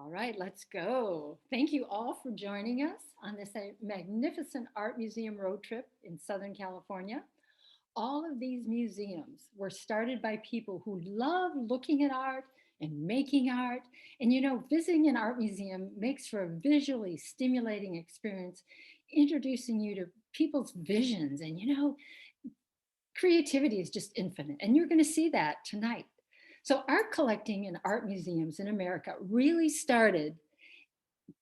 All right, let's go. Thank you all for joining us on this magnificent art museum road trip in Southern California. All of these museums were started by people who love looking at art and making art. And visiting an art museum makes for a visually stimulating experience, introducing you to people's visions. And creativity is just infinite. And you're going to see that tonight. So, art collecting in art museums in America really started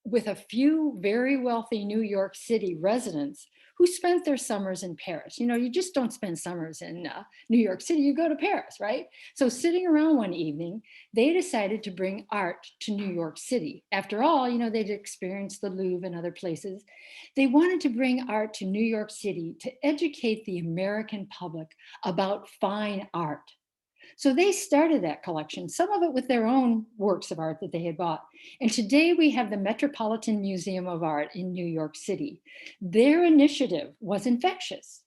with a few very wealthy New York City residents who spent their summers in Paris. You just don't spend summers in New York City, you go to Paris, right? So, sitting around one evening, they decided to bring art to New York City. After all, they'd experienced the Louvre and other places. They wanted to bring art to New York City to educate the American public about fine art. So they started that collection, some of it with their own works of art that they had bought. And today we have the Metropolitan Museum of Art in New York City. Their initiative was infectious.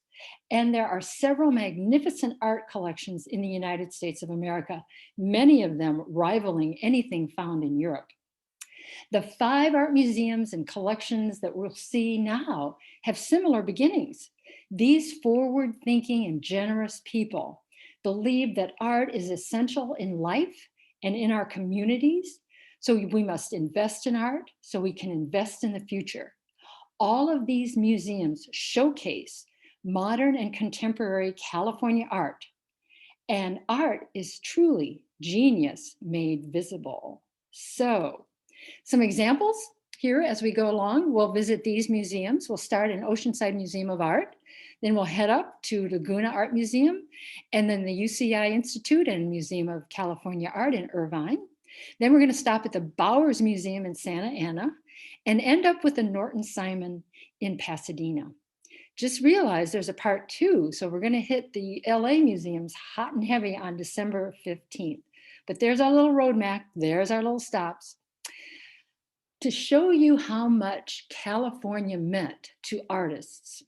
And there are several magnificent art collections in the United States of America, many of them rivaling anything found in Europe. The 5 art museums and collections that we'll see now have similar beginnings. These forward thinking and generous people believe that art is essential in life and in our communities. So we must invest in art so we can invest in the future. All of these museums showcase modern and contemporary California art. And art is truly genius made visible. So, some examples here as we go along. We'll visit these museums. We'll start in Oceanside Museum of Art. Then we'll head up to Laguna Art Museum, and then the UCI Institute and Museum of California Art in Irvine. Then we're going to stop at the Bowers Museum in Santa Ana and end up with the Norton Simon in Pasadena. Just realize there's a part 2, so we're going to hit the LA museums hot and heavy on December 15th. But there's our little roadmap, there's our little stops. To show you how much California meant to artists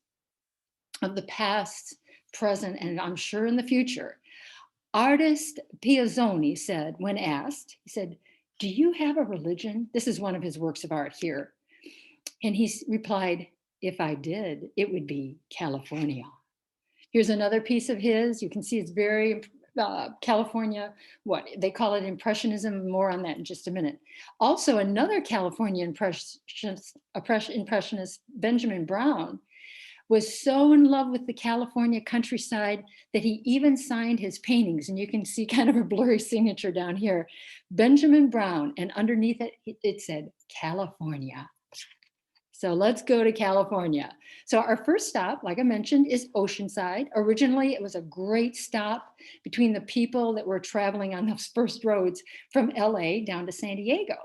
of the past, present, and I'm sure in the future, artist Piazzoni said, when asked, he said, "Do you have a religion?" This is one of his works of art here. And he replied, "If I did, it would be California." Here's another piece of his. You can see it's very California, what they call it Impressionism, more on that in just a minute. Also, another California impressionist, Benjamin Brown, was so in love with the California countryside that he even signed his paintings. And you can see kind of a blurry signature down here, Benjamin Brown, and underneath it, it said California. So let's go to California. So our first stop, like I mentioned, is Oceanside. Originally, it was a great stop between the people that were traveling on those first roads from LA down to San Diego.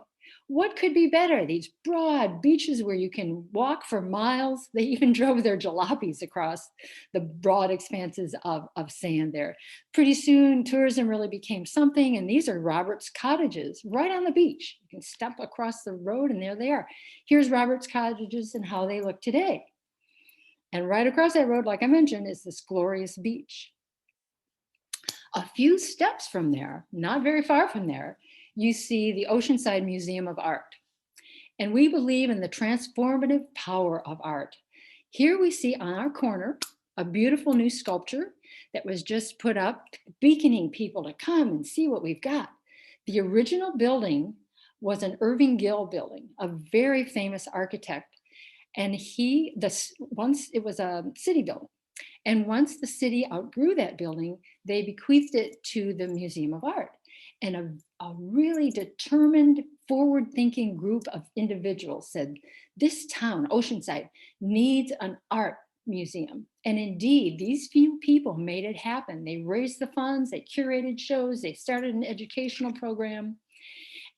What could be better? These broad beaches where you can walk for miles. They even drove their jalopies across the broad expanses of sand there. Pretty soon, tourism really became something, and these are Robert's cottages right on the beach. You can step across the road, and there they are. Here's Robert's cottages and how they look today. And right across that road, like I mentioned, is this glorious beach. A few steps from there, not very far from there, you see the Oceanside Museum of Art. And we believe in the transformative power of art. Here we see on our corner a beautiful new sculpture that was just put up, beaconing people to come and see what we've got. The original building was an Irving Gill building, a very famous architect. And once it was a city building. And once the city outgrew that building, they bequeathed it to the Museum of Art. And a really determined, forward-thinking group of individuals said, this town, Oceanside, needs an art museum. And indeed, these few people made it happen. They raised the funds, they curated shows, they started an educational program.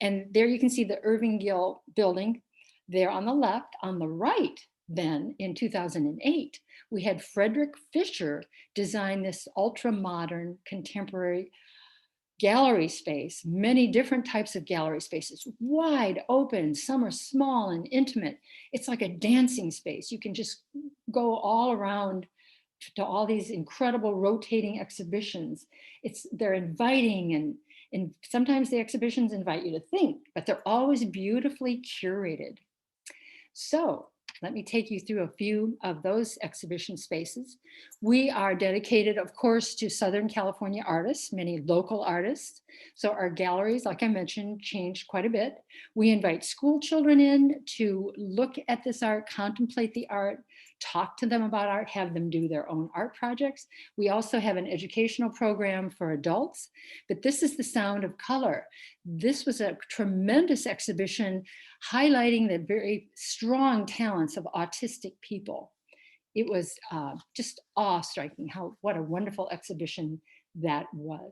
And there you can see the Irving Gill building there on the left. On the right, then, in 2008, we had Frederick Fisher design this ultra-modern, contemporary gallery space, many different types of gallery spaces, wide open, some are small and intimate. It's like a dancing space. You can just go all around to all these incredible rotating exhibitions. They're inviting and And sometimes the exhibitions invite you to think, but they're always beautifully curated. So let me take you through a few of those exhibition spaces. We are dedicated, of course, to Southern California artists, many local artists. So our galleries, like I mentioned, changed quite a bit. We invite school children in to look at this art, contemplate the art, talk to them about art, have them do their own art projects. We also have an educational program for adults, but this is the sound of color. This was a tremendous exhibition highlighting the very strong talents of autistic people. It was just awe-striking what a wonderful exhibition that was.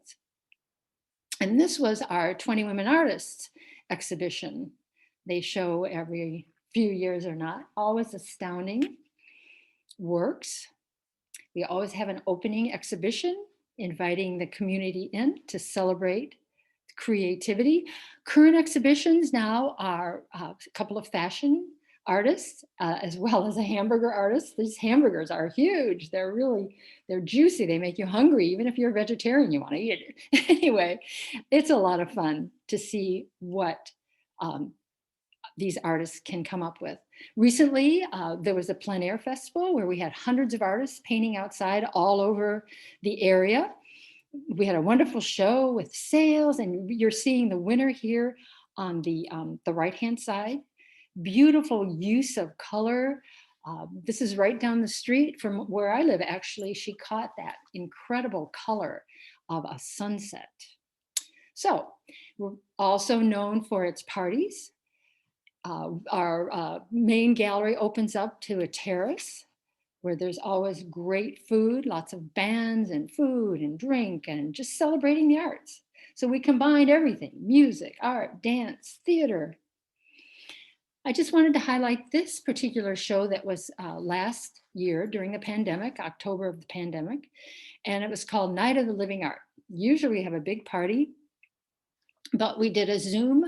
And this was our 20 Women Artists exhibition. They show every few years or not, always astounding works. We always have an opening exhibition inviting the community in to celebrate creativity. Current exhibitions now are a couple of fashion artists, as well as a hamburger artist. These hamburgers are huge. They're juicy. They make you hungry. Even if you're a vegetarian, you want to eat it. Anyway, it's a lot of fun to see what these artists can come up with. Recently, there was a plein air festival where we had hundreds of artists painting outside all over the area. We had a wonderful show with sails, and you're seeing the winner here on the right-hand side. Beautiful use of color. This is right down the street from where I live, actually. She caught that incredible color of a sunset. So we're also known for its parties. Our main gallery opens up to a terrace where there's always great food, lots of bands and food and drink and just celebrating the arts. So we combined everything: music, art, dance, theater. I just wanted to highlight this particular show that was last year during the pandemic, October of the pandemic, and it was called Night of the Living Art. Usually we have a big party, but we did a Zoom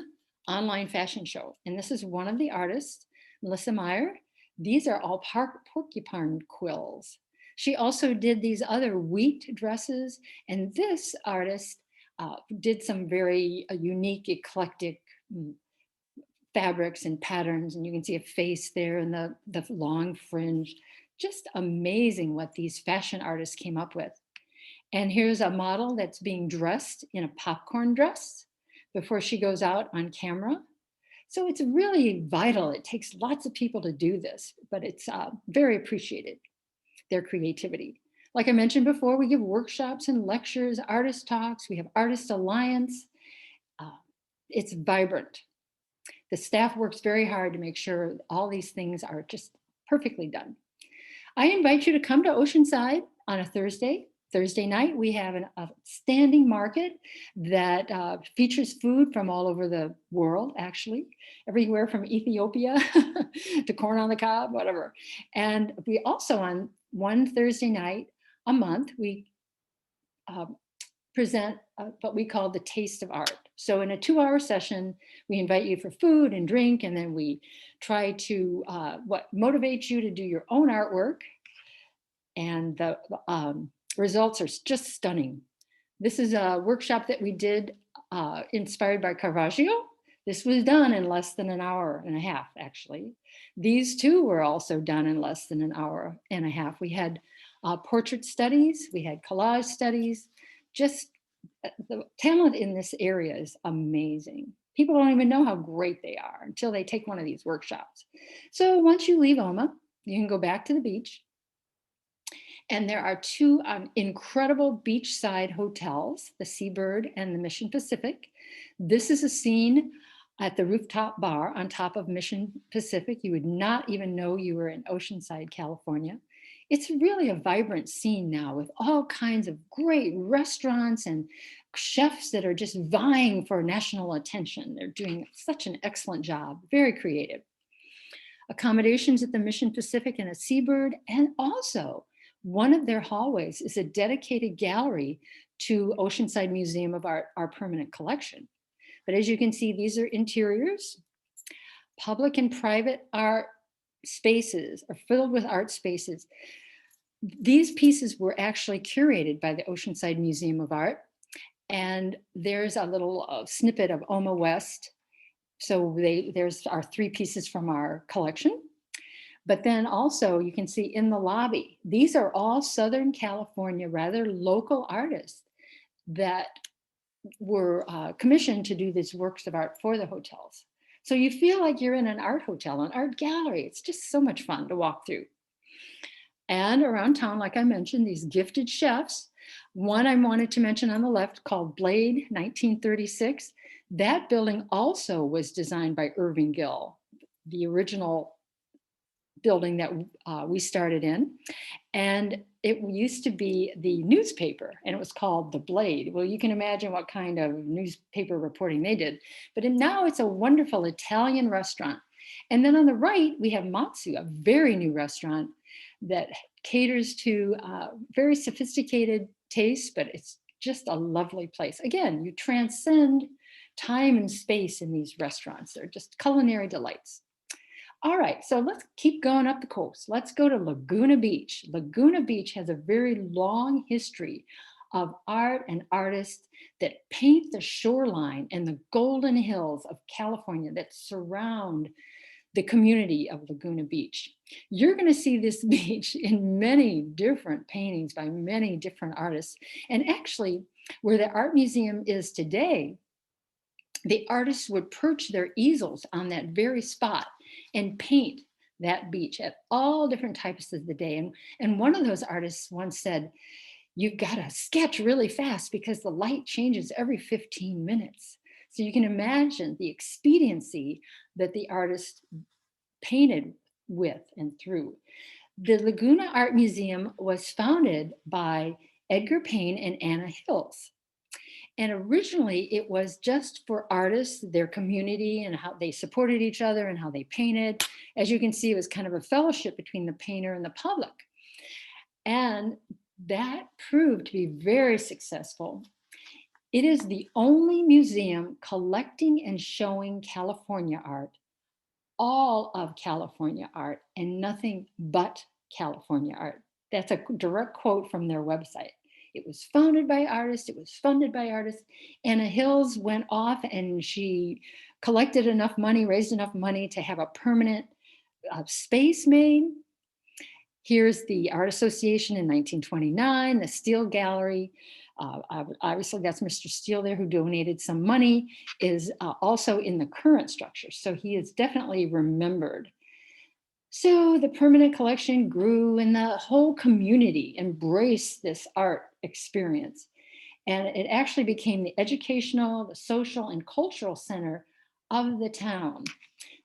online fashion show. And this is one of the artists, Melissa Meyer. These are all porcupine quills. She also did these other wheat dresses. And this artist did some very unique, eclectic fabrics and patterns. And you can see a face there and the long fringe. Just amazing what these fashion artists came up with. And here's a model that's being dressed in a popcorn dress before she goes out on camera. So it's really vital. It takes lots of people to do this, but it's very appreciated, their creativity. Like I mentioned before, we give workshops and lectures, artist talks, we have Artist Alliance. It's vibrant. The staff works very hard to make sure all these things are just perfectly done. I invite you to come to Oceanside on a Thursday night. We have an outstanding market that features food from all over the world, actually, everywhere from Ethiopia to corn on the cob, whatever. And we also, on one Thursday night a month, we present what we call the Taste of Art. So in a 2-hour session, we invite you for food and drink, and then we try to motivates you to do your own artwork. And the results are just stunning. This is a workshop that we did inspired by Caravaggio. This was done in less than an hour and a half, actually. These two were also done in less than an hour and a half. We had portrait studies, we had collage studies. Just the talent in this area is amazing. People don't even know how great they are until they take one of these workshops. So once you leave OMA, you can go back to the beach. And there are two incredible beachside hotels, the Seabird and the Mission Pacific. This is a scene at the rooftop bar on top of Mission Pacific. You would not even know you were in Oceanside, California. It's really a vibrant scene now with all kinds of great restaurants and chefs that are just vying for national attention. They're doing such an excellent job, very creative. Accommodations at the Mission Pacific and a Seabird, and also one of their hallways is a dedicated gallery to Oceanside Museum of Art, our permanent collection. But as you can see, these are interiors. Public and private art spaces are filled with art spaces. These pieces were actually curated by the Oceanside Museum of Art, And there's a little snippet of Oma West. So there's our three pieces from our collection. But then also you can see in the lobby, these are all Southern California, rather local artists that were commissioned to do these works of art for the hotels. So you feel like you're in an art hotel, an art gallery. It's just so much fun to walk through. And around town, like I mentioned, these gifted chefs. One I wanted to mention on the left called Blade 1936. That building also was designed by Irving Gill, the original building that we started in. And it used to be the newspaper, and it was called The Blade. Well, you can imagine what kind of newspaper reporting they did. But now it's a wonderful Italian restaurant. And then on the right, we have Matsu, a very new restaurant that caters to very sophisticated tastes, but it's just a lovely place. Again, you transcend time and space in these restaurants. They're just culinary delights. All right, so let's keep going up the coast. Let's go to Laguna Beach. Laguna Beach has a very long history of art and artists that paint the shoreline and the golden hills of California that surround the community of Laguna Beach. You're going to see this beach in many different paintings by many different artists. And actually, where the art museum is today, the artists would perch their easels on that very spot and paint that beach at all different types of the day. And one of those artists once said, you've got to sketch really fast because the light changes every 15 minutes. So you can imagine the expediency that the artist painted with and through. The Laguna Art Museum was founded by Edgar Payne and Anna Hills. And originally it was just for artists, their community, and how they supported each other and how they painted. As you can see, it was kind of a fellowship between the painter and the public. And that proved to be very successful. It is the only museum collecting and showing California art, all of California art, and nothing but California art. That's a direct quote from their website. It was founded by artists, it was funded by artists. Anna Hills went off and she collected enough money, raised enough money to have a permanent space made. Here's the Art Association in 1929, the Steele Gallery. Obviously, that's Mr. Steele there who donated some money, is also in the current structure. So he is definitely remembered. So the permanent collection grew and the whole community embraced this art experience. And it actually became the educational, the social, and cultural center of the town.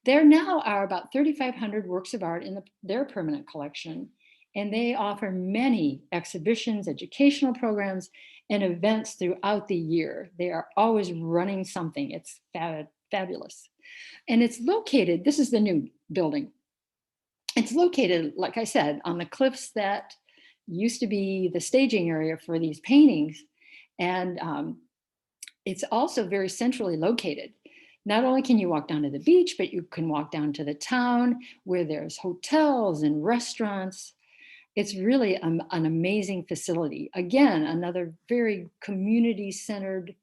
There now are about 3,500 works of art in their permanent collection, and they offer many exhibitions, educational programs, and events throughout the year. They are always running something. It's fabulous. And it's located, this is the new building. It's located, like I said, on the cliffs that used to be the staging area for these paintings. And it's also very centrally located. Not only can you walk down to the beach, but you can walk down to the town where there's hotels and restaurants. It's really an amazing facility. Again, another very community-centered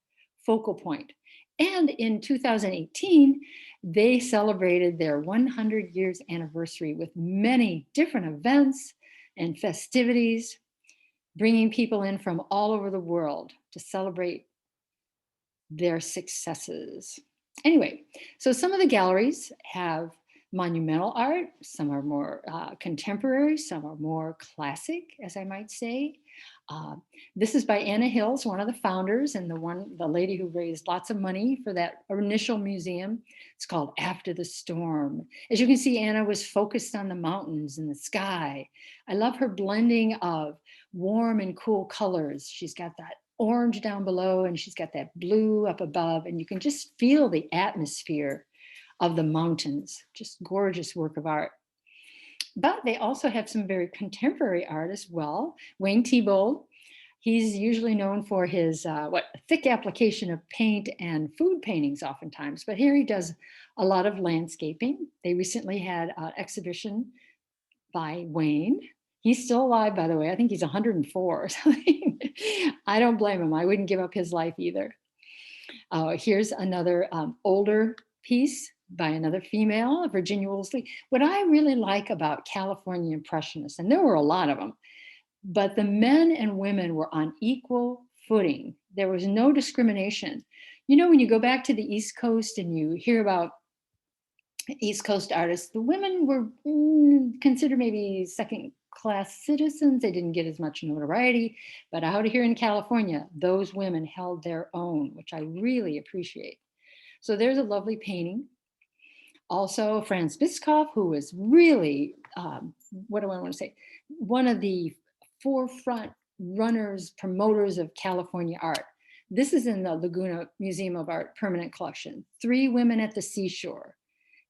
focal point. And in 2018, they celebrated their 100 years anniversary with many different events and festivities, bringing people in from all over the world to celebrate their successes. Anyway, so some of the galleries have monumental art, some are more contemporary, some are more classic, as I might say. This is by Anna Hills, one of the founders and the lady who raised lots of money for that initial museum. It's called After the Storm. As you can see, Anna was focused on the mountains and the sky. I love her blending of warm and cool colors. She's got that orange down below and she's got that blue up above, and you can just feel the atmosphere of the mountains. Just gorgeous work of art. But they also have some very contemporary art as well. Wayne Thiebaud, he's usually known for his thick application of paint and food paintings oftentimes, but here he does a lot of landscaping. They recently had an exhibition by Wayne He's still alive, by the way. I think he's 104 or something. I don't blame him. I wouldn't give up his life either. Here's another older piece by another female, Virginia Woolsey. What I really like about California Impressionists, and there were a lot of them, but the men and women were on equal footing. There was no discrimination. You know, when you go back to the East Coast and you hear about East Coast artists, the women were considered maybe second class citizens. They didn't get as much notoriety. But out here in California, those women held their own, which I really appreciate. So there's a lovely painting. Also, Franz Bischoff, who was really, what do I want to say, one of the forefront runners, promoters of California art. This is in the Laguna Museum of Art permanent collection. 3 women at the seashore.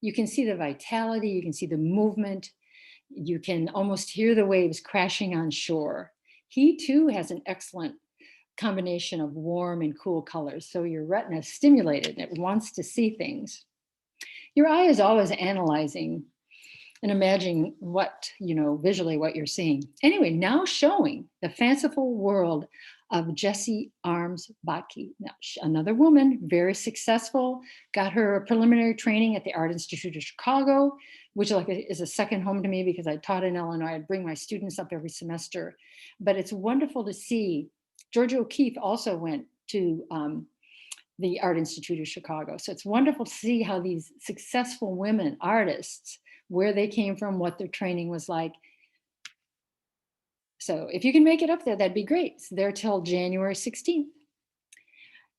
You can see the vitality, you can see the movement, you can almost hear the waves crashing on shore. He too has an excellent combination of warm and cool colors. So your retina is stimulated and it wants to see things. Your eye is always analyzing and imagining what, visually what you're seeing. Anyway, now showing the fanciful world of Jessie Arms Botke. Now, another woman, very successful, got her preliminary training at the Art Institute of Chicago, which is a second home to me because I taught in Illinois. I'd bring my students up every semester. But it's wonderful to see. Georgia O'Keeffe also went to the Art Institute of Chicago. So it's wonderful to see how these successful women artists, where they came from, what their training was like. So if you can make it up there, that'd be great. It's there till January 16th.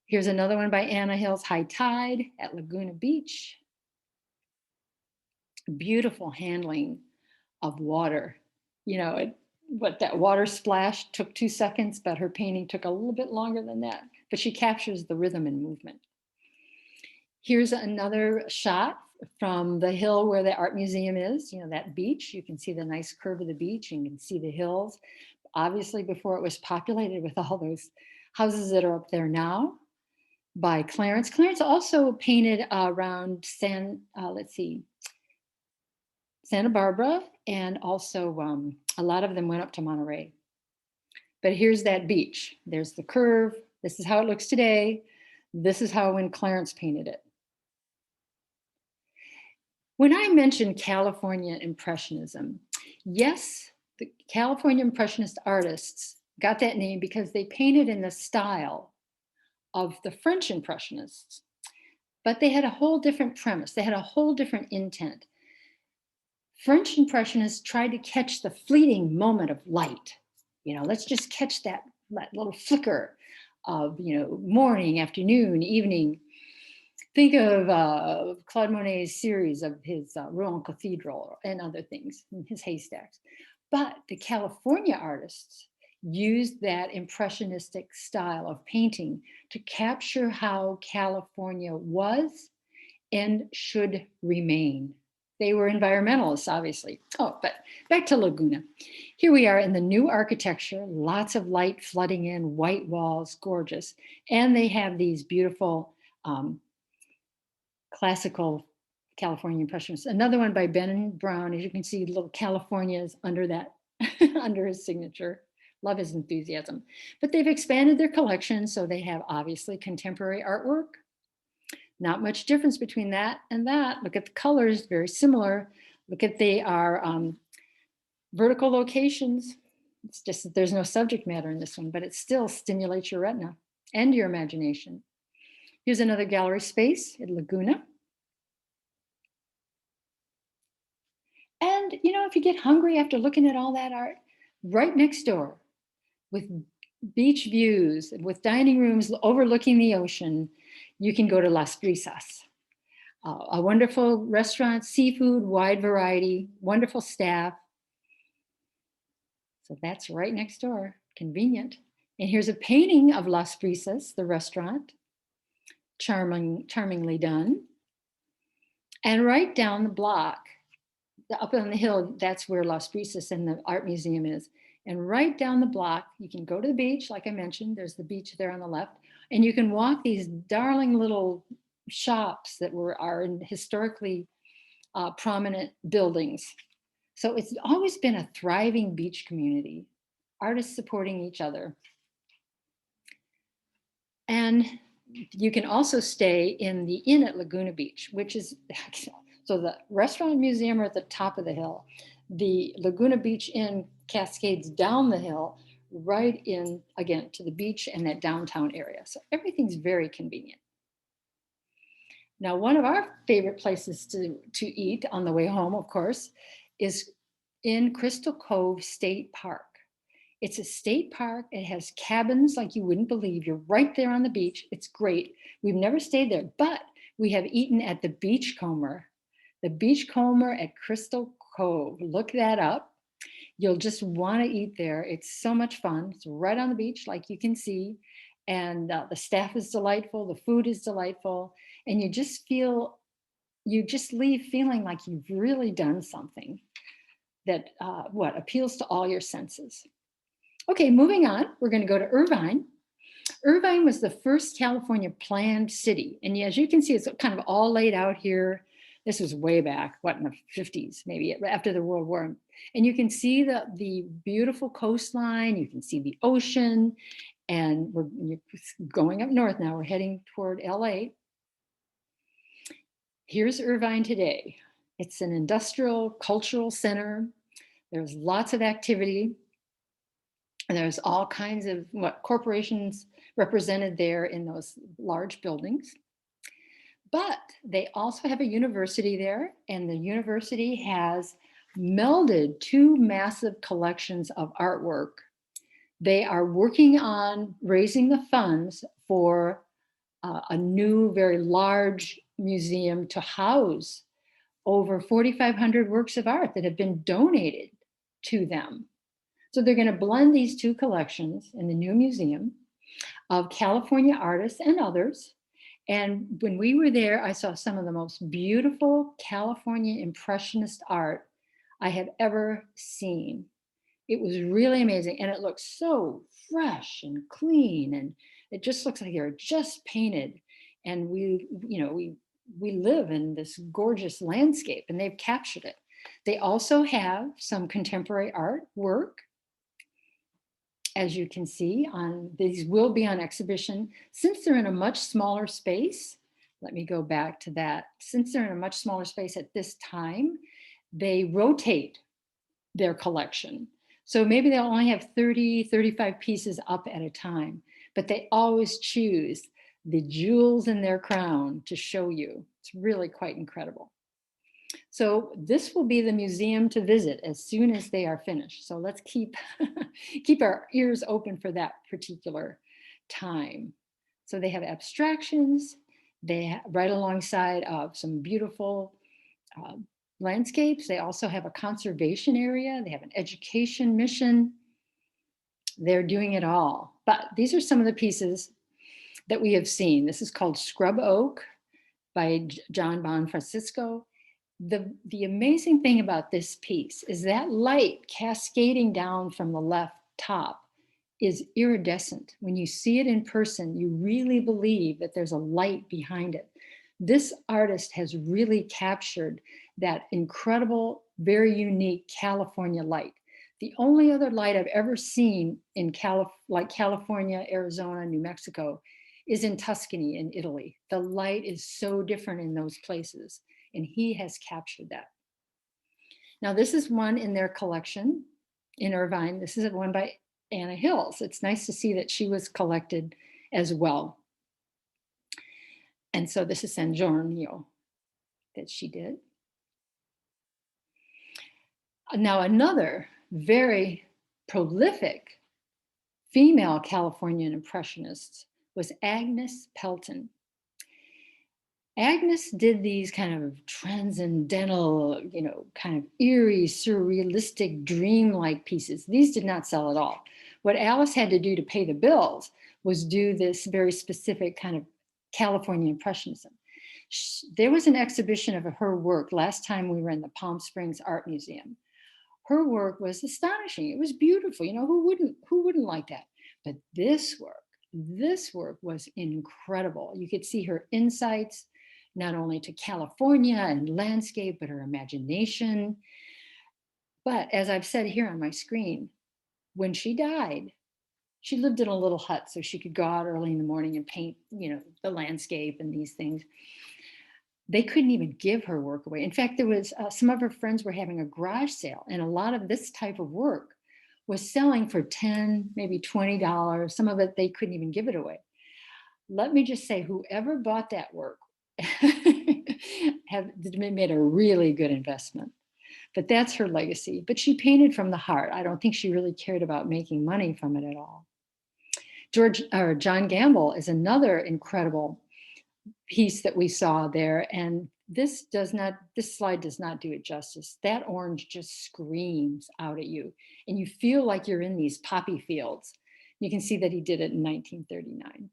Here's another one by Anna Hills, High Tide at Laguna Beach. Beautiful handling of water. What that water splash took 2 seconds, but her painting took a little bit longer than that. But she captures the rhythm and movement. Here's another shot from the hill where the art museum is, that beach. You can see the nice curve of the beach and you can see the hills. Obviously, before it was populated with all those houses that are up there now, by Clarence. Clarence also painted around Santa Barbara, and also a lot of them went up to Monterey. But here's that beach. There's the curve. This is how it looks today. This is how when Clarence painted it. When I mentioned California Impressionism, yes, the California Impressionist artists got that name because they painted in the style of the French Impressionists, but they had a whole different premise. They had a whole different intent. French Impressionists tried to catch the fleeting moment of light. Let's just catch that little flicker of, morning, afternoon, evening. Think of Claude Monet's series of his Rouen Cathedral and other things, his haystacks. But the California artists used that impressionistic style of painting to capture how California was and should remain. They were environmentalists, obviously. Oh, but back to Laguna. Here we are in the new architecture, lots of light flooding in, white walls, gorgeous. And they have these beautiful classical California Impressionists. Another one by Ben Brown. As you can see, little California's under that, under his signature. Love his enthusiasm. But they've expanded their collection, so they have obviously contemporary artwork. Not much difference between that and that. Look at the colors, very similar. Look at they are vertical locations. It's just that there's no subject matter in this one, but it still stimulates your retina and your imagination. Here's another gallery space at Laguna. And if you get hungry after looking at all that art, right next door with beach views, with dining rooms overlooking the ocean, you can go to Las Brisas, a wonderful restaurant, seafood, wide variety, wonderful staff. So that's right next door, convenient. And here's a painting of Las Brisas, the restaurant, charmingly done. And right down the block, up on the hill, that's where Las Brisas and the art museum is. And right down the block, you can go to the beach, like I mentioned, there's the beach there on the left, and you can walk these darling little shops that are in historically prominent buildings. So it's always been a thriving beach community, artists supporting each other. And you can also stay in the inn at Laguna Beach, which is, so the restaurant and museum are at the top of the hill. The Laguna Beach Inn cascades down the hill right in, again, to the beach and that downtown area. So everything's very convenient. Now, one of our favorite places to eat on the way home, of course, is in Crystal Cove State Park. It's a state park. It has cabins like you wouldn't believe. You're right there on the beach. It's great. We've never stayed there, but we have eaten at the Beachcomber. The Beachcomber at Crystal Cove. Look that up. You'll just want to eat there. It's so much fun. It's right on the beach, like you can see. And the staff is delightful. The food is delightful. And you just leave feeling like you've really done something that appeals to all your senses. Okay, moving on, we're going to go to Irvine. Irvine was the first California planned city. And as you can see, it's kind of all laid out here. This was way back, in the 50s, maybe after the World War. And you can see the beautiful coastline. You can see the ocean. And we're going up north now. We're heading toward LA. Here's Irvine today. It's an industrial, cultural center. There's lots of activity. And there's all kinds of corporations represented there in those large buildings. But they also have a university there, and the university has melded two massive collections of artwork. They are working on raising the funds for a new, very large museum to house over 4,500 works of art that have been donated to them. So they're going to blend these two collections in the new museum of California artists and others. And when we were there, I saw some of the most beautiful California Impressionist art I have ever seen. It was really amazing. And it looks so fresh and clean. And it just looks like they're just painted. And we live in this gorgeous landscape, and they've captured it. They also have some contemporary artwork. As you can see, these will be on exhibition. Since they're in a much smaller space, let me go back to that. Since they're in a much smaller space at this time, they rotate their collection. So maybe they'll only have 30, 35 pieces up at a time, but they always choose the jewels in their crown to show you. It's really quite incredible. So this will be the museum to visit as soon as they are finished. So let's keep our ears open for that particular time. So they have abstractions. They right alongside of some beautiful landscapes. They also have a conservation area. They have an education mission. They're doing it all. But these are some of the pieces that we have seen. This is called Scrub Oak by John Bonfrancisco. The amazing thing about this piece is that light cascading down from the left top is iridescent. When you see it in person, you really believe that there's a light behind it. This artist has really captured that incredible, very unique California light. The only other light I've ever seen in California, Arizona, New Mexico is in Tuscany in Italy. The light is so different in those places, and he has captured that. Now, this is one in their collection in Irvine. This is one by Anna Hills. It's nice to see that she was collected as well. And so this is San Giorgio that she did. Now, another very prolific female Californian impressionist was Agnes Pelton. Agnes did these kind of transcendental, kind of eerie, surrealistic, dreamlike pieces. These did not sell at all. What Alice had to do to pay the bills was do this very specific kind of California Impressionism. There was an exhibition of her work last time we were in the Palm Springs Art Museum. Her work was astonishing. It was beautiful. Who wouldn't like that? But this work was incredible. You could see her insights, not only to California and landscape, but her imagination. But as I've said here on my screen, when she died, she lived in a little hut so she could go out early in the morning and paint, the landscape and these things. They couldn't even give her work away. In fact, there was some of her friends were having a garage sale, and a lot of this type of work was selling for $10, maybe $20. Some of it they couldn't even give it away. Let me just say, whoever bought that work have made a really good investment. But that's her legacy. But she painted from the heart. I don't think she really cared about making money from it at all. John Gamble is another incredible piece that we saw there, and this slide does not do it justice. That orange just screams out at you, and you feel like you're in these poppy fields. You can see that he did it in 1939.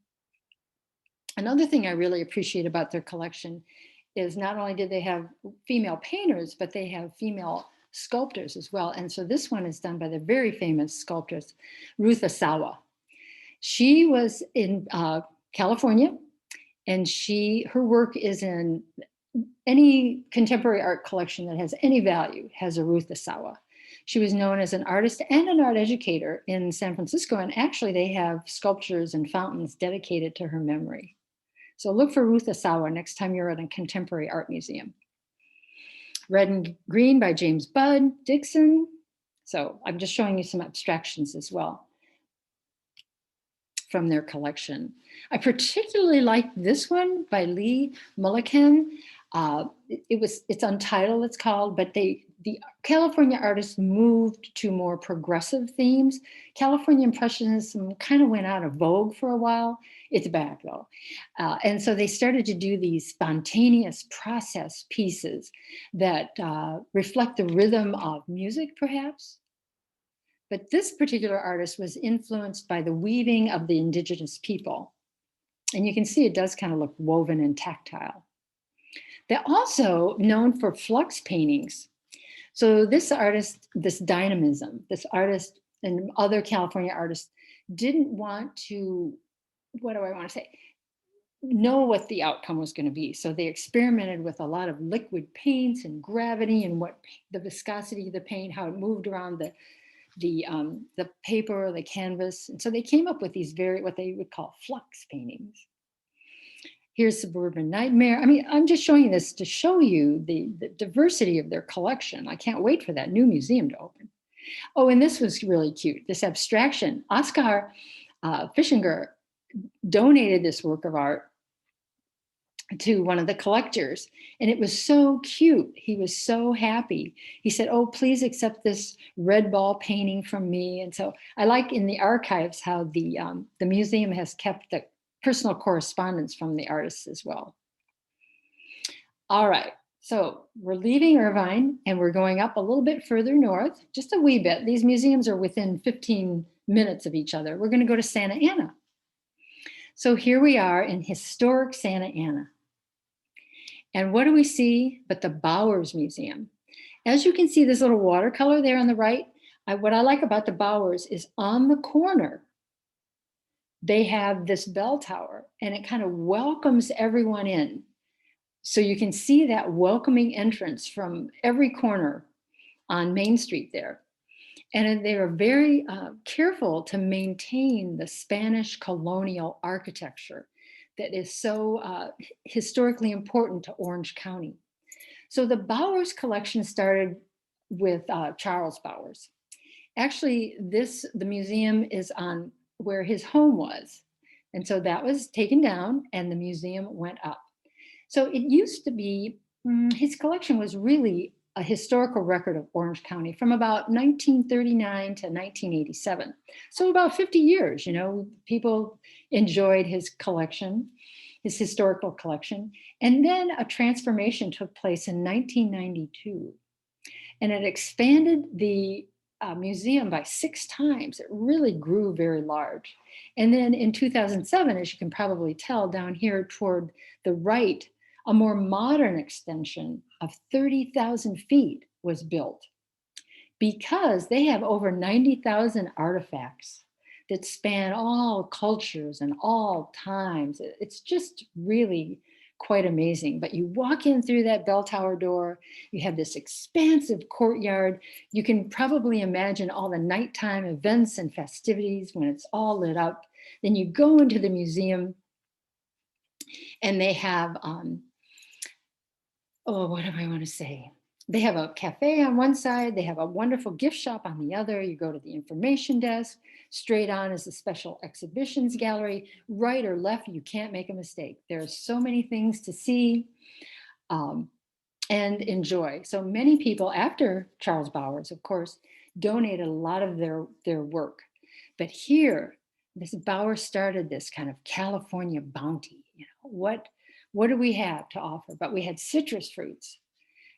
Another thing I really appreciate about their collection is not only did they have female painters, but they have female sculptors as well. And so this one is done by the very famous sculptress, Ruth Asawa. She was in California, and her work is in any contemporary art collection that has any value has a Ruth Asawa. She was known as an artist and an art educator in San Francisco, and actually they have sculptures and fountains dedicated to her memory. So look for Ruth Asawa next time you're at a contemporary art museum. Red and Green by James Budd Dixon. So I'm just showing you some abstractions as well from their collection. I particularly like this one by Lee Mulliken. It's Untitled, it's called, but the California artists moved to more progressive themes. California Impressionism kind of went out of vogue for a while. It's back though. And so they started to do these spontaneous process pieces that reflect the rhythm of music, perhaps. But this particular artist was influenced by the weaving of the indigenous people. And you can see it does kind of look woven and tactile. They're also known for flux paintings. So this artist, this dynamism, this artist and other California artists didn't want to, know what the outcome was going to be. So they experimented with a lot of liquid paints and gravity and what the viscosity of the paint, how it moved around the paper, the canvas. And so they came up with these what they would call flux paintings. Here's Suburban Nightmare. I mean, I'm just showing you this to show you the diversity of their collection. I can't wait for that new museum to open. Oh, and this was really cute, this abstraction. Oscar Fischinger donated this work of art to one of the collectors, and it was so cute. He was so happy. He said, "Oh, please accept this red ball painting from me." And so I like in the archives how the museum has kept the personal correspondence from the artists as well. All right, so we're leaving Irvine and we're going up a little bit further north, just a wee bit. These museums are within 15 minutes of each other. We're going to go to Santa Ana. So here we are in historic Santa Ana. And what do we see but the Bowers Museum? As you can see, this little watercolor there on the right, what I like about the Bowers is on the corner, they have this bell tower and it kind of welcomes everyone in. So you can see that welcoming entrance from every corner on Main Street there. And they are very careful to maintain the Spanish colonial architecture that is so historically important to Orange County. So the Bowers collection started with Charles Bowers. Actually, the museum is on where his home was. And so that was taken down and the museum went up. So it used to be, his collection was really a historical record of Orange County from about 1939 to 1987. So about 50 years, people enjoyed his collection, his historical collection. And then a transformation took place in 1992. And it expanded the museum by 6 times. It really grew very large. And then in 2007, as you can probably tell down here toward the right, a more modern extension of 30,000 feet was built because they have over 90,000 artifacts that span all cultures and all times. It's just really, quite amazing. But you walk in through that bell tower door, you have this expansive courtyard. You can probably imagine all the nighttime events and festivities when it's all lit up. Then you go into the museum and they have, oh, what do I want to say? They have a cafe on one side, they have a wonderful gift shop on the other. You go to the information desk, straight on is the special exhibitions gallery. Right or left, you can't make a mistake. There are so many things to see um, and enjoy. So many people, after Charles Bowers, of course, donated a lot of their work. But here, this Bowers started this kind of California bounty. What do we have to offer? But we had citrus fruits.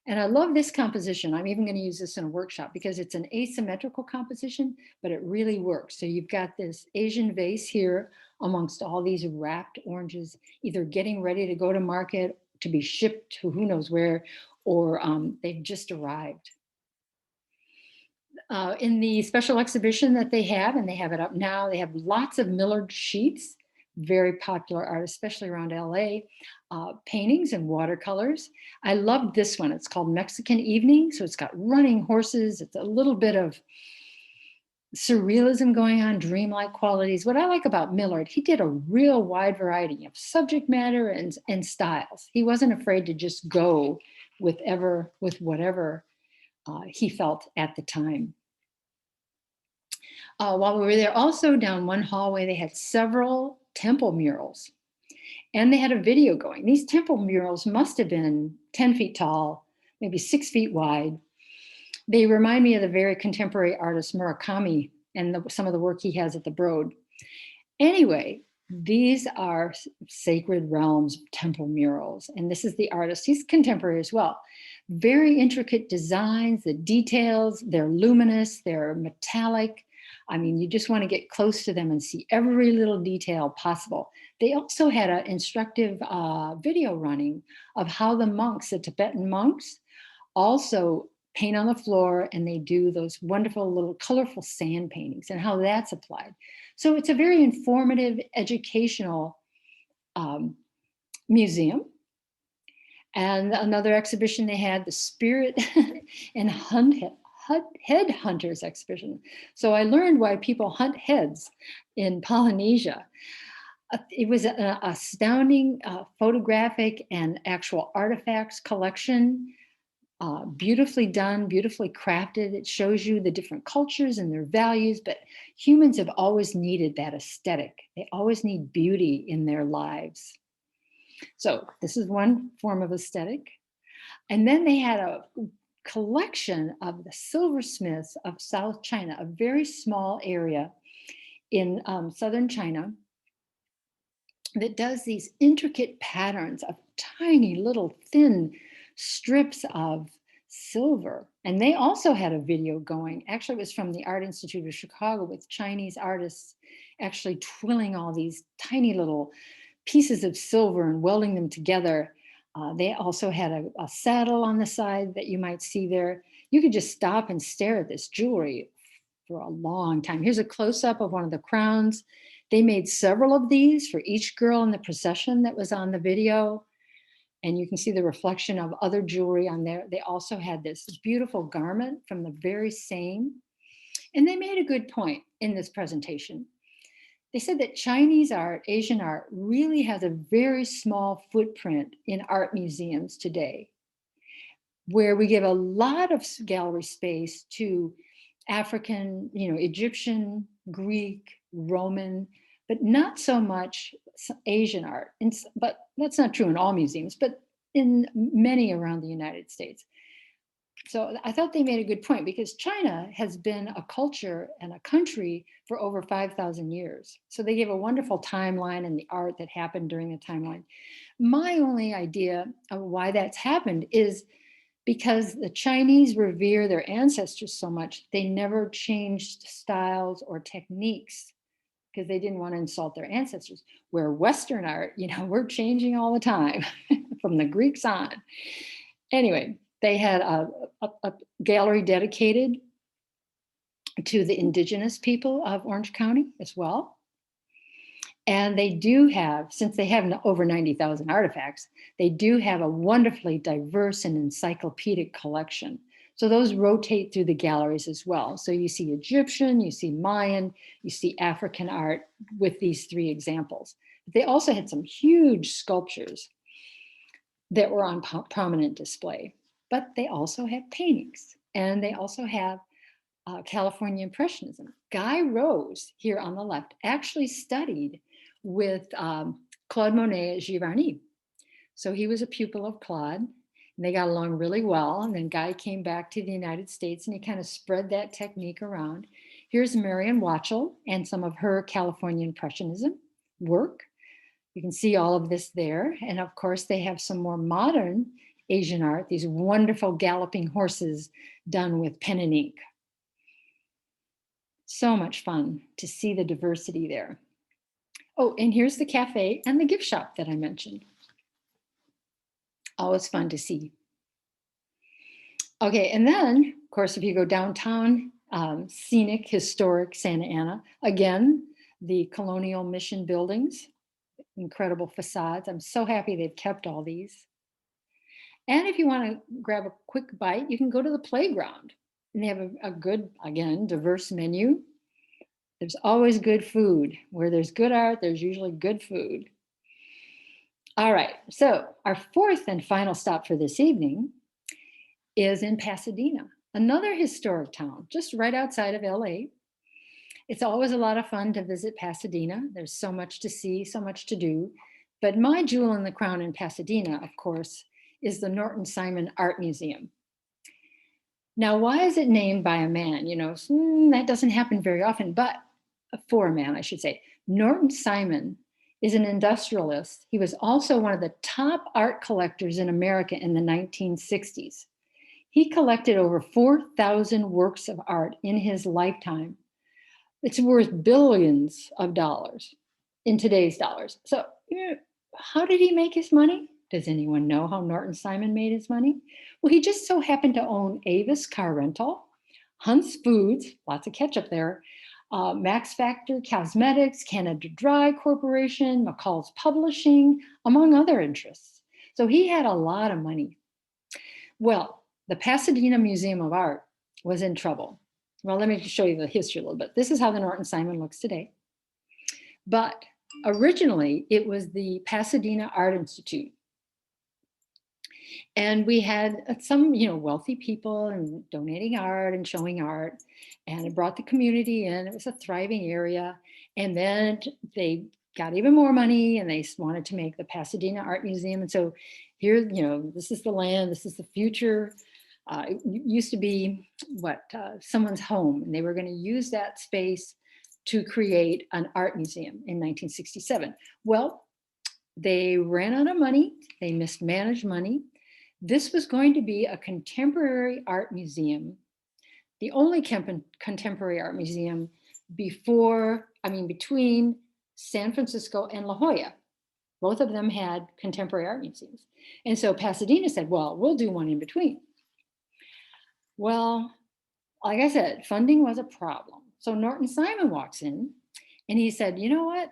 And I love this composition. I'm even going to use this in a workshop because it's an asymmetrical composition, but it really works. So you've got this Asian vase here amongst all these wrapped oranges, either getting ready to go to market, to be shipped to who knows where, or they've just arrived. In the special exhibition that they have, and they have it up now, they have lots of Millard sheets, very popular art, especially around LA, paintings and watercolors. I loved this one. It's called Mexican Evening. So it's got running horses. It's a little bit of surrealism going on, dreamlike qualities. What I like about Millard, he did a real wide variety of subject matter and styles. He wasn't afraid to just go with whatever he felt at the time. While we were there, also down one hallway, they had several temple murals and they had a video going. These temple murals must have been 10 feet tall, maybe 6 feet wide. They remind me of the very contemporary artist Murakami and some of the work he has at the Broad. Anyway, these are sacred realms temple murals. And this is the artist, he's contemporary as well. Very intricate designs, the details, they're luminous, they're metallic. I mean, you just want to get close to them and see every little detail possible. They also had an instructive video running of how the monks, the Tibetan monks, also paint on the floor, and they do those wonderful little colorful sand paintings and how that's applied. So it's a very informative, educational museum. And another exhibition they had, the Spirit and Head Hunters exhibition. So I learned why people hunt heads in Polynesia. It was an astounding photographic and actual artifacts collection, beautifully done, beautifully crafted. It shows you the different cultures and their values, but humans have always needed that aesthetic. They always need beauty in their lives. So this is one form of aesthetic. And then they had a collection of the silversmiths of South China, a very small area in southern China that does these intricate patterns of tiny little thin strips of silver. And they also had a video going. Actually, it was from the Art Institute of Chicago with Chinese artists actually twilling all these tiny little pieces of silver and welding them together. They also had a saddle on the side that you might see there. You could just stop and stare at this jewelry for a long time. Here's a close-up of one of the crowns. They made several of these for each girl in the procession that was on the video. And you can see the reflection of other jewelry on there. They also had this beautiful garment from the very same. And they made a good point in this presentation. They said that Chinese art, Asian art, really has a very small footprint in art museums today, where we give a lot of gallery space to African, Egyptian, Greek, Roman, but not so much Asian art. But that's not true in all museums, but in many around the United States. So I thought they made a good point because China has been a culture and a country for over 5,000 years. So they gave a wonderful timeline and the art that happened during the timeline. My only idea of why that's happened is because the Chinese revere their ancestors so much, they never changed styles or techniques because they didn't want to insult their ancestors. Where Western art, we're changing all the time from the Greeks on. Anyway, they had a gallery dedicated to the indigenous people of Orange County as well. And they do have, since they have over 90,000 artifacts, they do have a wonderfully diverse and encyclopedic collection. So those rotate through the galleries as well. So you see Egyptian, you see Mayan, you see African art with these three examples. They also had some huge sculptures that were on prominent display, but they also have paintings, and they also have California Impressionism. Guy Rose, here on the left, actually studied with Claude Monet at Giverny. So he was a pupil of Claude, and they got along really well. And then Guy came back to the United States, and he kind of spread that technique around. Here's Marion Watchell and some of her California Impressionism work. You can see all of this there. And of course, they have some more modern Asian art, these wonderful galloping horses done with pen and ink. So much fun to see the diversity there. Oh, and here's the cafe and the gift shop that I mentioned. Always fun to see. Okay, and then, of course, if you go downtown, scenic, historic Santa Ana, again, the colonial mission buildings, incredible facades. I'm so happy they've kept all these. And if you want to grab a quick bite, you can go to the playground. And they have a good, again, diverse menu. There's always good food. Where there's good art, there's usually good food. All right, so our fourth and final stop for this evening is in Pasadena, another historic town, just right outside of LA. It's always a lot of fun to visit Pasadena. There's so much to see, so much to do. But my jewel in the crown in Pasadena, of course, is the Norton Simon Art Museum. Now, why is it named by a man? You know, that doesn't happen very often, but for a man, I should say. Norton Simon is an industrialist. He was also one of the top art collectors in America in the 1960s. He collected over 4,000 works of art in his lifetime. It's worth billions of dollars in today's dollars. So, how did he make his money? Does anyone know how Norton Simon made his money? Well, he just so happened to own Avis Car Rental, Hunt's Foods, lots of ketchup there, Max Factor Cosmetics, Canada Dry Corporation, McCall's Publishing, among other interests. So he had a lot of money. Well, the Pasadena Museum of Art was in trouble. Well, let me show you the history a little bit. This is how the Norton Simon looks today. But originally, it was the Pasadena Art Institute. And we had some, wealthy people and donating art and showing art, and it brought the community in. It was a thriving area. And then they got even more money, and they wanted to make the Pasadena Art Museum. And so here, this is the land, this is the future. It used to be someone's home, and they were going to use that space to create an art museum in 1967. Well, they ran out of money. They mismanaged money. This was going to be a contemporary art museum, the only contemporary art museum between San Francisco and La Jolla. Both of them had contemporary art museums. And so Pasadena said, well, we'll do one in between. Well, like I said, funding was a problem. So Norton Simon walks in and he said, you know what?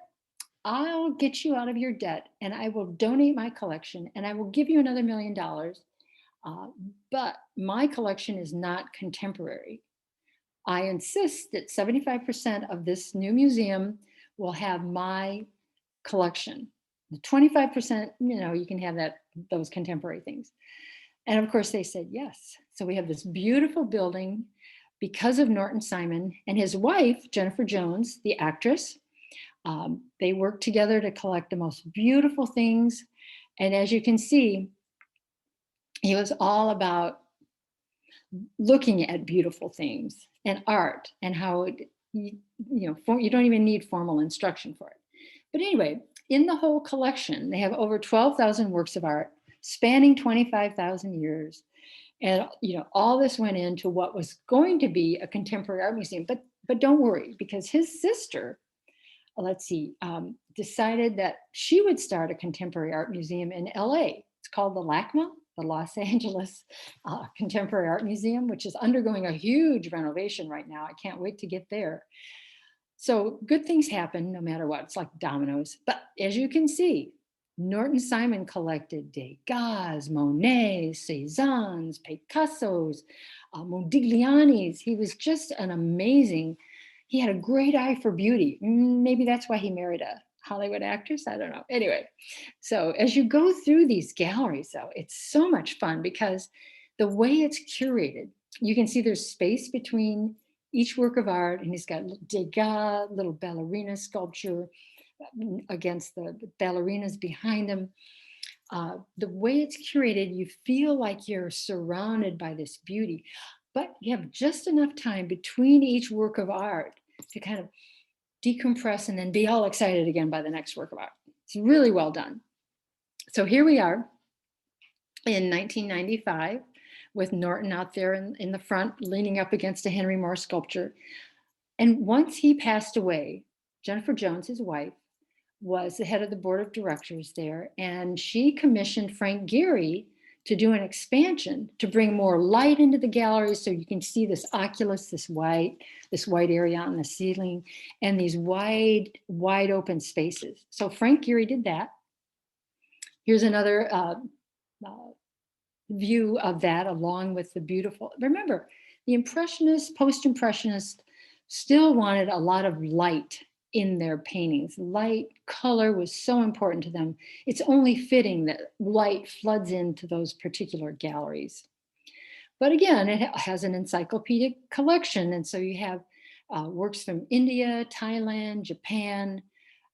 I'll get you out of your debt, and I will donate my collection, and I will give you another $1 million. But my collection is not contemporary. I insist that 75% of this new museum will have my collection. The 25%, you can have those contemporary things. And of course they said yes. So we have this beautiful building because of Norton Simon and his wife, Jennifer Jones, the actress. They worked together to collect the most beautiful things. And as you can see, he was all about looking at beautiful things and art and how you don't even need formal instruction for it. But anyway, in the whole collection, they have over 12,000 works of art spanning 25,000 years. And all this went into what was going to be a contemporary art museum. But don't worry, because his sister, decided that she would start a contemporary art museum in LA. It's called the LACMA, the Los Angeles Contemporary Art Museum, which is undergoing a huge renovation right now. I can't wait to get there. So good things happen no matter what. It's like dominoes. But as you can see, Norton Simon collected Degas, Monets, Cezannes, Picassos, Modigliani's. He was just an amazing, he had a great eye for beauty. Maybe that's why he married a Hollywood actress. I don't know. Anyway, so as you go through these galleries, though, it's so much fun because the way it's curated, you can see there's space between each work of art, and he's got Degas, little ballerina sculpture against the ballerinas behind him. The way it's curated, you feel like you're surrounded by this beauty, but you have just enough time between each work of art to kind of decompress and then be all excited again by the next work of art. It's really well done. So here we are in 1995 with Norton out there in the front, leaning up against a Henry Moore sculpture. And once he passed away, Jennifer Jones, his wife, was the head of the board of directors there, and she commissioned Frank Gehry to do an expansion to bring more light into the gallery, so you can see this oculus, this white area on the ceiling, and these wide open spaces. So Frank Gehry did that. Here's another view of that, along with the beautiful, remember, the Impressionists, post-Impressionists still wanted a lot of light in their paintings. Light, color was so important to them. It's only fitting that light floods into those particular galleries. But again, it has an encyclopedic collection. And so you have works from India, Thailand, Japan.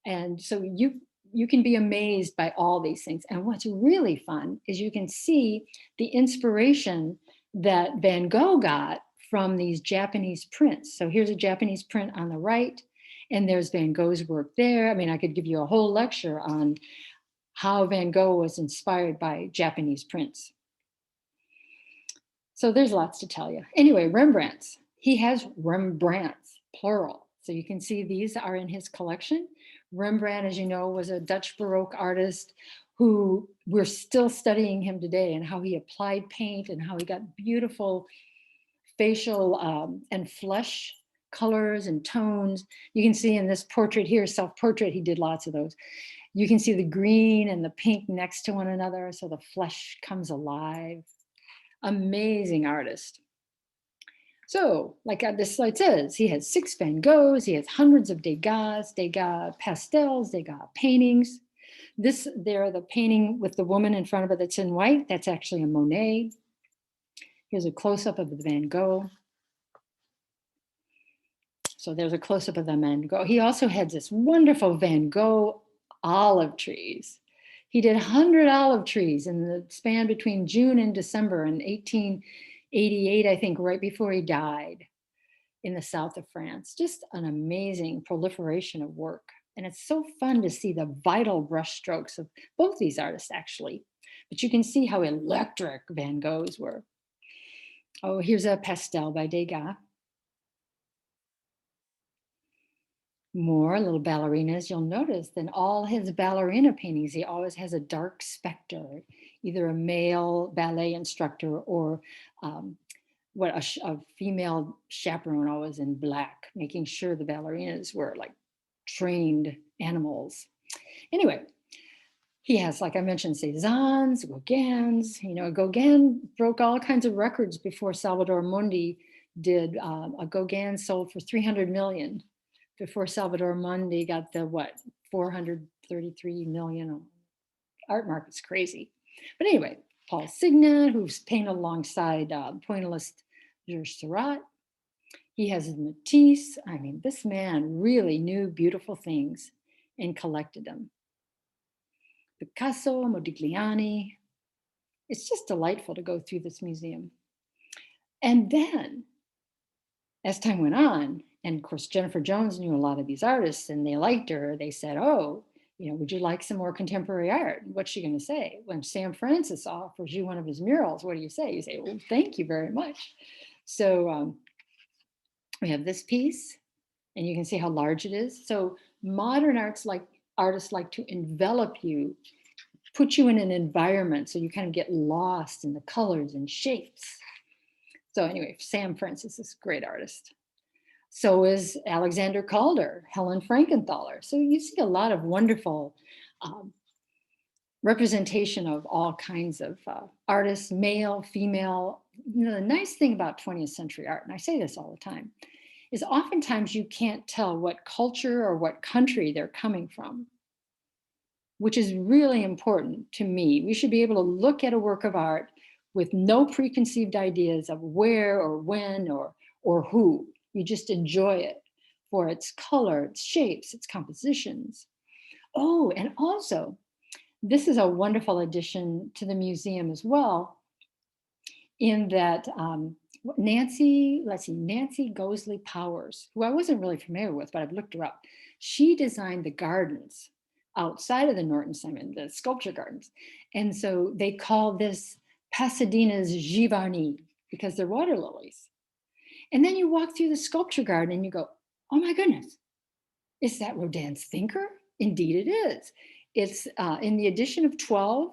And so you can be amazed by all these things. And what's really fun is you can see the inspiration that Van Gogh got from these Japanese prints. So here's a Japanese print on the right, and there's Van Gogh's work there. I mean, I could give you a whole lecture on how Van Gogh was inspired by Japanese prints. So there's lots to tell you. Anyway, Rembrandts. He has Rembrandts, plural. So you can see these are in his collection. Rembrandt, as you know, was a Dutch Baroque artist who we're still studying him today, and how he applied paint and how he got beautiful facial and flesh colors and tones. You can see in this portrait here, self-portrait, he did lots of those. You can see the green and the pink next to one another, so the flesh comes alive. Amazing artist. So, like this slide says, he has 6 Van Goghs, he has hundreds of Degas, Degas pastels, Degas paintings. This there, the painting with the woman in front of it that's in white, that's actually a Monet. Here's a close-up of the Van Gogh. So there's a close-up of the Van Gogh. He also had this wonderful Van Gogh olive trees. He did 100 olive trees in the span between June and December in 1888, I think, right before he died in the south of France. Just an amazing proliferation of work. And it's so fun to see the vital brush strokes of both these artists, actually. But you can see how electric Van Goghs were. Oh, here's a pastel by Degas. More little ballerinas. You'll notice that in all his ballerina paintings, he always has a dark specter, either a male ballet instructor or a female chaperone, always in black, making sure the ballerinas were like trained animals. Anyway, he has, like I mentioned, Cezannes, Gauguins. You know, Gauguin broke all kinds of records before Salvador Mundi did. A Gauguin sold for 300 million before Salvador Mundi got the, 433 million. Art market's crazy. But anyway, Paul Signet, who's painted alongside pointillist Georges Seurat. He has Matisse. I mean, this man really knew beautiful things and collected them. Picasso, Modigliani. It's just delightful to go through this museum. And then, as time went on, and of course, Jennifer Jones knew a lot of these artists and they liked her, they said, oh, would you like some more contemporary art? What's she going to say? When Sam Francis offers you one of his murals, what do you say? You say, well, thank you very much. So we have this piece, and you can see how large it is. So modern artists like to envelop you, put you in an environment so you kind of get lost in the colors and shapes. So anyway, Sam Francis is a great artist. So is Alexander Calder, Helen Frankenthaler. So you see a lot of wonderful um, representation of all kinds of artists, male, female. You know, the nice thing about 20th century art, and I say this all the time, is oftentimes you can't tell what culture or what country they're coming from, which is really important to me. We should be able to look at a work of art with no preconceived ideas of where or when or who. You just enjoy it for its color, its shapes, its compositions. Oh, and also, this is a wonderful addition to the museum as well, in that Nancy Gosley Powers, who I wasn't really familiar with, but I've looked her up. She designed the gardens outside of the Norton Simon, the sculpture gardens. And so they call this Pasadena's Giverny because they're water lilies. And then you walk through the sculpture garden and you go, oh my goodness, is that Rodin's Thinker? Indeed it is. It's in the edition of 12,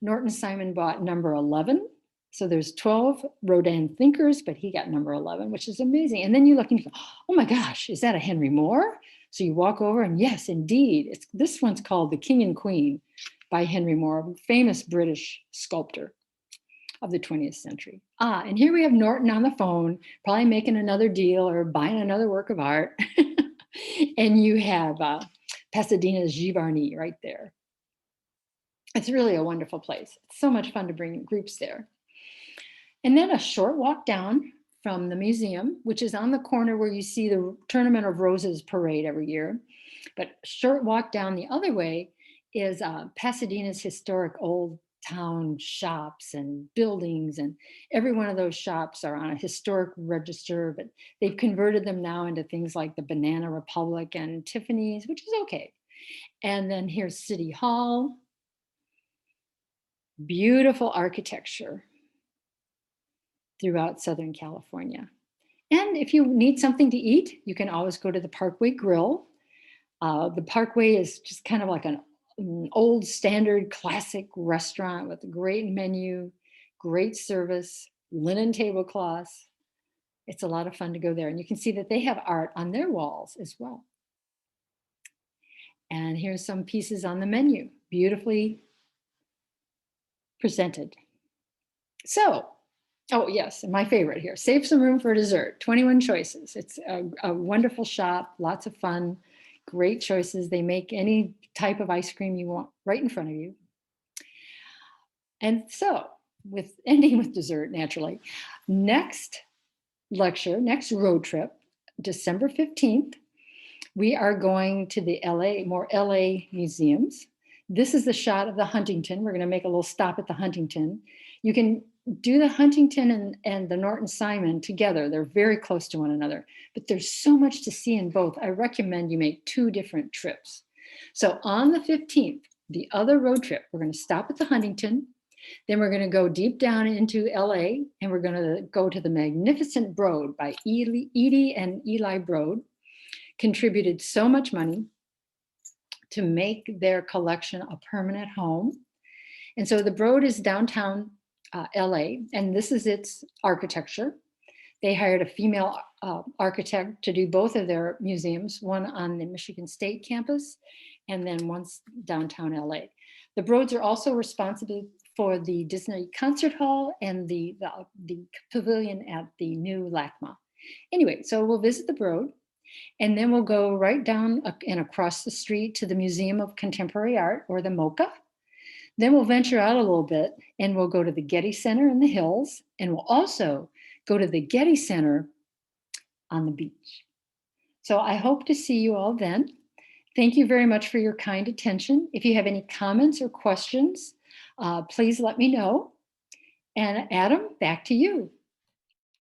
Norton Simon bought number 11. So there's 12 Rodin thinkers, but he got number 11, which is amazing. And then you look and you go, oh my gosh, is that a Henry Moore? So you walk over and yes, indeed. This one's called The King and Queen by Henry Moore, famous British sculptor of the 20th century. And here we have Norton on the phone, probably making another deal or buying another work of art. And you have Pasadena's Giverny right there. It's really a wonderful place. It's so much fun to bring groups there. And then a short walk down from the museum, which is on the corner where you see the Tournament of Roses parade every year. But short walk down the other way is Pasadena's historic old town shops and buildings. And every one of those shops are on a historic register, but they've converted them now into things like the Banana Republic and Tiffany's, which is okay. And then here's City Hall. Beautiful architecture throughout Southern California. And if you need something to eat, you can always go to the Parkway Grill. The Parkway is just kind of like an old standard classic restaurant with a great menu, great service, linen tablecloths. It's a lot of fun to go there. And you can see that they have art on their walls as well. And here's some pieces on the menu, beautifully presented. So, oh yes, my favorite here, save some room for dessert, 21 choices. It's a wonderful shop, lots of fun, great choices. They make any type of ice cream you want right in front of you. And so, with ending with dessert, naturally, next lecture, next road trip, December 15th, we are going to the more LA museums. This is the shot of the Huntington. We're going to make a little stop at the Huntington. You can do the Huntington and the Norton Simon together. They're very close to one another, but there's so much to see in both. I recommend you make 2 different trips. So on the 15th, the other road trip, we're going to stop at the Huntington. Then we're going to go deep down into LA, and we're going to go to the Magnificent Broad by Edie and Eli Broad. Contributed so much money to make their collection a permanent home. And so the Broad is downtown LA, and this is its architecture. They hired a female architect to do both of their museums, one on the Michigan State campus, and then once downtown LA. The Broads are also responsible for the Disney Concert Hall and the pavilion at the new LACMA. Anyway, so we'll visit the Broad, and then we'll go right down and across the street to the Museum of Contemporary Art, or the MoCA. Then we'll venture out a little bit and we'll go to the Getty Center in the hills, and we'll also go to the Getty Center on the beach. So I hope to see you all then. Thank you very much for your kind attention. If you have any comments or questions, please let me know. And Adam, back to you.